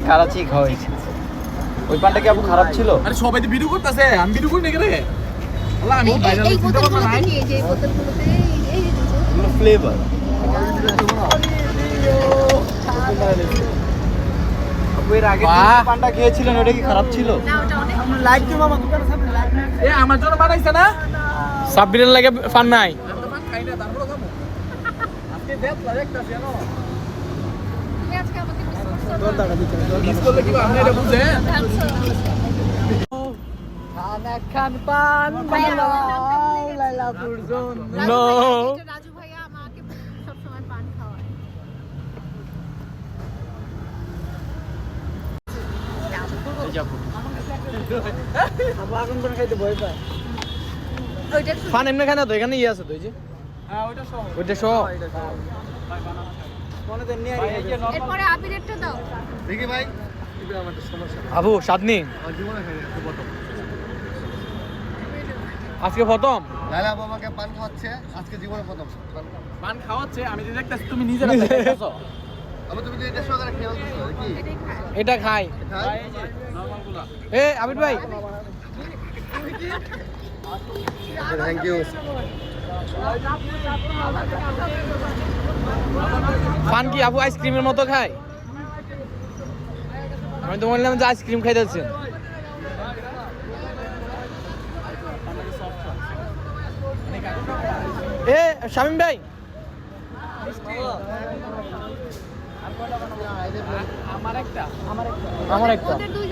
কারাচি খাওয়াইছে। ওই পানটা কি আপু খারাপ ছিল? আরে সবাই তো ভিডিও করতেছে, আমি ভিডিও করি না রে। আল্লাহ আমি ভাইরাল এই চিন্তা ভাবনা বোতলগুলোতে নাই। নিয়ে যে বোতলগুলোতে এই যে এগুলো ফ্লেভার। আপু এর আগে যে বাহ। পানটা খেয়েছিলেন ওটা কি খারাপ ছিল? না ওটা অনেক লাইক দিও মামা দোকানের সামনে লাইক। এ আমার জন্য বানাইছে না? সাব্বিরের লাগে ফান নাই। আমি তো পান খাই না, তারপরে খাবো। আজকে দেখ একটা কেন? তুমি আজকে আমাকে মিস করছো মিস করলে কি আপনি এটা বুঝেন? খান পান No. রাজু ভাইয়া আমাকে সবসময় পান খাওয়ায়। ওইটা শুধু- ফান এমনি খায় না তো, এখানে ইয়ে আছে তো, এই যে হ্যাঁ ওইটা সহ। ওইটা সহ। এরপরে আবিরেরটা দাও। দেখি ভাই। আবু সাদনি আজকে প্রথম লালা বাবাকে পান খাওয়াচ্ছে আজকে জীবনে প্রথম পান খাওয়াচ্ছে, আমি যে দেখতেছি তুমি নিজেরা দেখতেছো। আমি তুমি এটা সহকারে খেয়াল করছো কি এটাই খায়। এটা খাই। ভাই এই যে নরমালগুলা। এ আবির ভাই থ্যাংক ইউ ফান কি আপু আইসক্রিমের মতো খায়? আমি তো বললাম যে আইসক্রিম খাইতেছেন। এ শামিম ভাই আমার একটা আমার একটা ওদের দুইজন